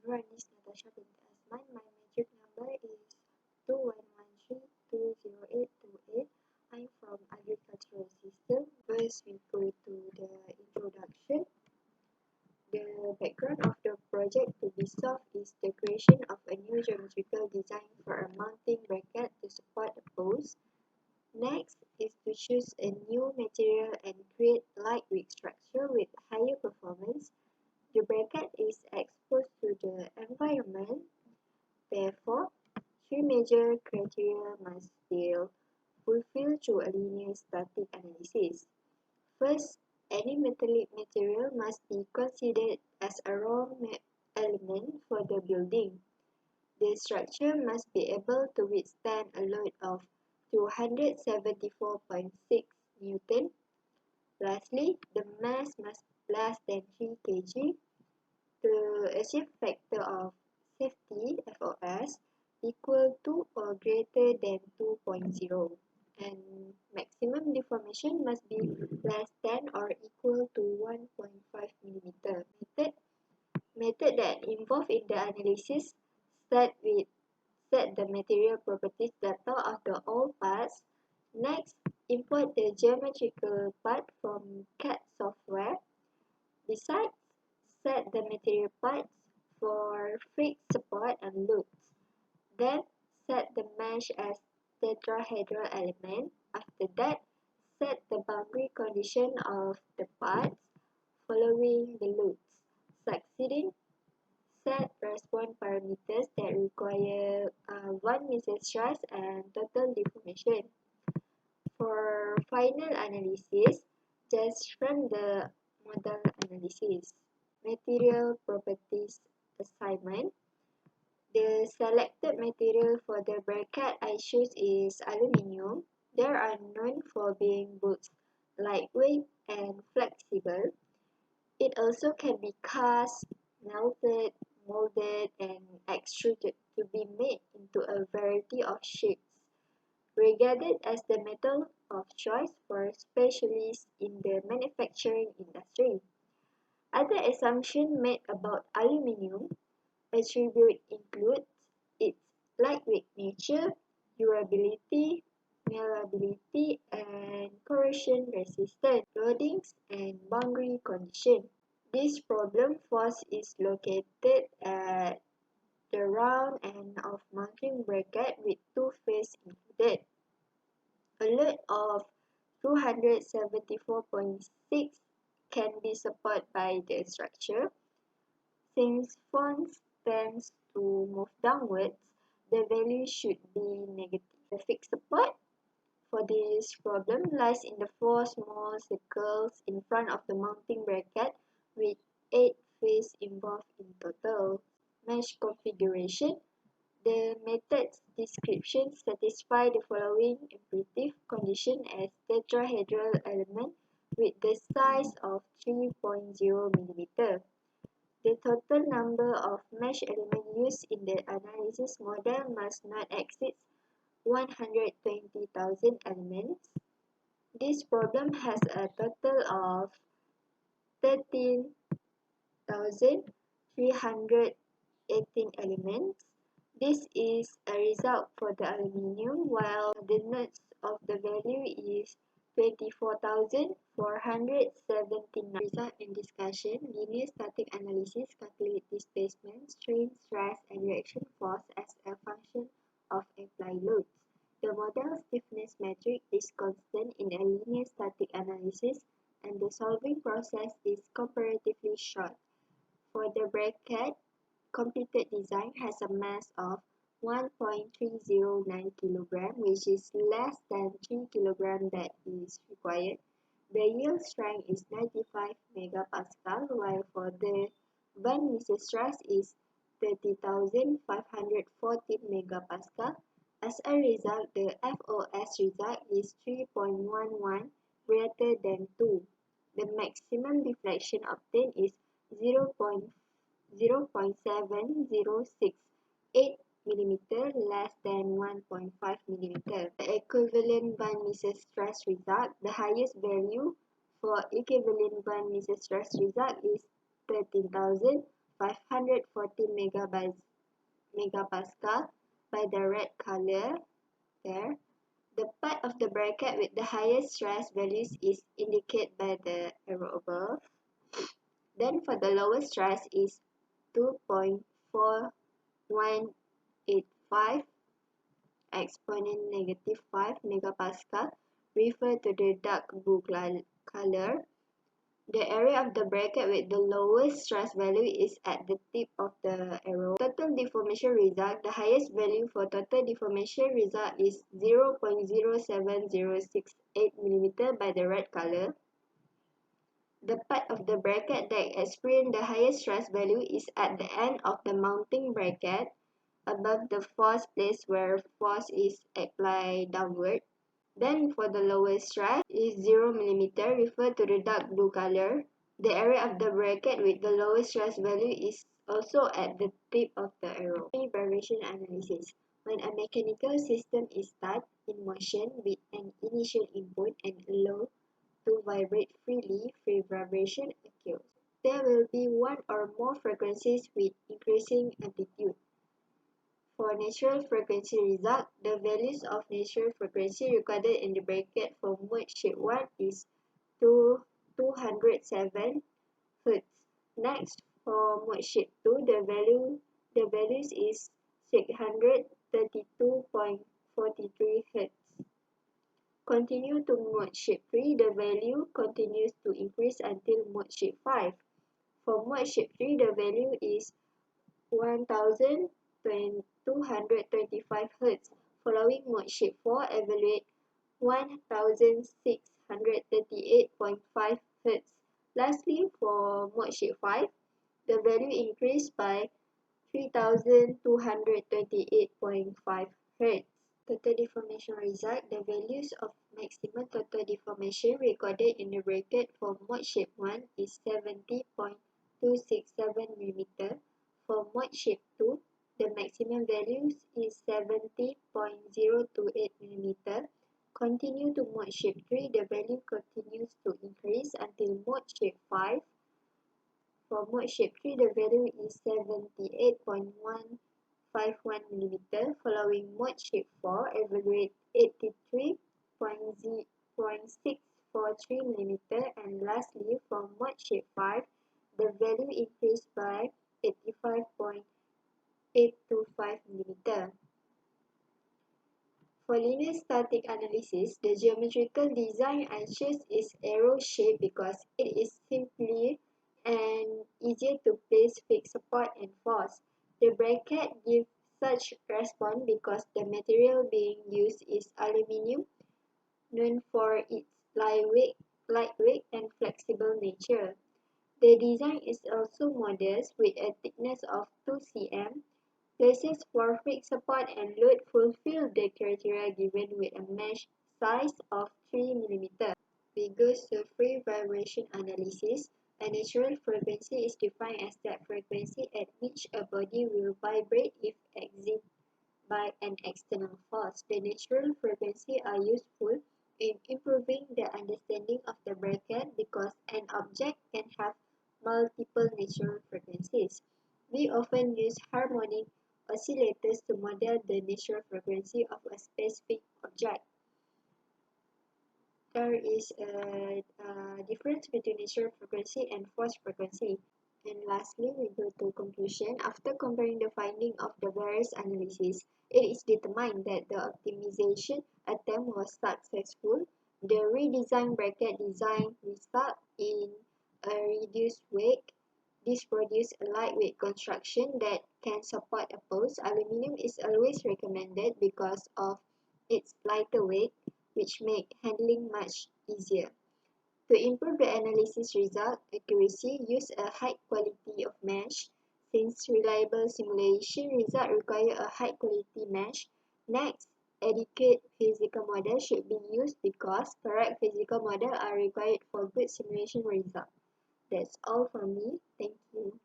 everyone, this is Natasha Binti Asman. My metric number is 2113208288. I'm from Agricultural System. First, we go to the introduction. The background of the project to be solved is the creation of a new geometrical design for a mounting bracket to support the post. Next is to choose a new material and create lightweight structure with higher performance. The bracket is exposed to the environment. Therefore, three major criteria must be fulfilled through a linear static analysis. First, any metallic material must be considered as a raw element for the building. The structure must be able to withstand a load of 274.6 Newton. Lastly, the mass must be less than 3 kg. The achieve factor of safety (FOS) equal to or greater than 2.0, and maximum deformation must be less than or equal to 1.5 mm. Method that involved in the analysis start with set the material properties data of the all parts. Next, import the geometrical part from CAD software. Besides, set the material parts for fixed support and loops. Then, set the mesh as tetrahedral element. After that, set the boundary condition of the parts following the loops. Succeeding, set response parameters that require 1 meter stress and total deformation. For final analysis, just run the model analysis. Material properties assignment. The selected material for the bracket I choose is aluminium. They are known for being both lightweight and flexible. It also can be cast, melted, molded, and extruded to be made into a variety of shapes. Regarded as the metal of choice for specialists in the manufacturing industry. Other assumptions made about aluminium attribute include its lightweight nature, durability, malleability, and corrosion resistance, loadings, and boundary condition. This problem force is located at the round end of mounting bracket with two faces included. A load of 274.6 can be supported by the structure. Since force tends to move downwards, the value should be negative. The fixed support for this problem lies in the four small circles in front of the mounting bracket with 8 faces involved in total. Mesh configuration. The method's description satisfies the following imperative condition as tetrahedral element with the size of 3.0 mm. The total number of mesh elements used in the analysis model must not exceed 120,000 elements. This problem has a total of 13,318 elements. This is a result for the aluminium, while the notes of the value is 24,479. Result and discussion. Linear static analysis calculates displacement, strain, stress, and reaction force as a function of applied loads. The model stiffness metric is constant in a linear static analysis, and the solving process is comparatively short. For the bracket, completed design has a mass of 1.309 kg, which is less than 3 kg that is required. The yield strength is 95 megapascal, while for the van Mises stress is 30,514 megapascal. As a result, the FOS result is 3.11 greater than 2. The maximum deflection obtained is 0.7068 mm less than 1.5 mm. The equivalent van Mises stress result, the highest value for equivalent van Mises stress result is 13,000 540 megapascal by the red color there. The part of the bracket with the highest stress values is indicated by the arrow above. Then for the lowest stress is 2.4185 exponent negative 5 megapascal. Refer to the dark blue color. The area of the bracket with the lowest stress value is at the tip of the arrow. Total deformation result, the highest value for total deformation result is 0.07068 mm by the red color. The part of the bracket that experiences the highest stress value is at the end of the mounting bracket, above the force place where force is applied downward. Then for the lowest stress is 0 mm, refer to the dark blue color. The area of the bracket with the lowest stress value is also at the tip of the arrow. Vibration analysis. When a mechanical system is start in motion with an initial input and allowed to vibrate freely, free vibration occurs. There will be one or more frequencies with increasing amplitude. For natural frequency result, the values of natural frequency recorded in the bracket for mode shape 1 is 207 Hz. Next, for mode shape 2, the values is 632.43 Hz. Continue to mode shape 3, the value continues to increase until mode shape 5. For mode shape 3, the value is 1225 Hz. Following mode shape 4, evaluate 1638.5 Hz. Lastly, for mode shape 5, the value increased by 3228.5 Hz. Total deformation result, the values of maximum total deformation recorded in the bracket for mode shape 1 is 70.267 mm. For mode shape 2, the maximum values is 70.028 mm. Continue to mode shape 3, the value continues to increase until mode shape 5. For mode shape 3, the value is 78.151 mm. Following mode shape 4, evaluate 83.643 mm. And lastly, for mode shape 5, the value increased by 85.825 mm. For linear static analysis, the geometrical design I choose is arrow shape because it is simply and easier to place fixed support and force. The bracket gives such response because the material being used is aluminium, known for its lightweight and flexible nature. The design is also modest with a thickness of 2 cm. Places for fixed support and load fulfill the criteria given with a mesh size of 3 mm. We go to free vibration analysis. A natural frequency is defined as that frequency at which a body will vibrate if excited by an external force. The natural frequencies are useful in improving the understanding of the bracket because an object can have multiple natural frequencies. We often use harmonic oscillators to model the natural frequency of a specific object. There is a difference between natural frequency and forced frequency. And lastly, we go to conclusion. After comparing the finding of the various analyses, it is determined that the optimization attempt was successful. The redesigned bracket design result in a reduced weight. This produces a lightweight construction that can support a post. Aluminium is always recommended because of its lighter weight, which makes handling much easier. To improve the analysis result accuracy, use a high quality of mesh. Since reliable simulation results require a high quality mesh. Next, adequate physical model should be used because correct physical models are required for good simulation results. That's all from me. Thank you.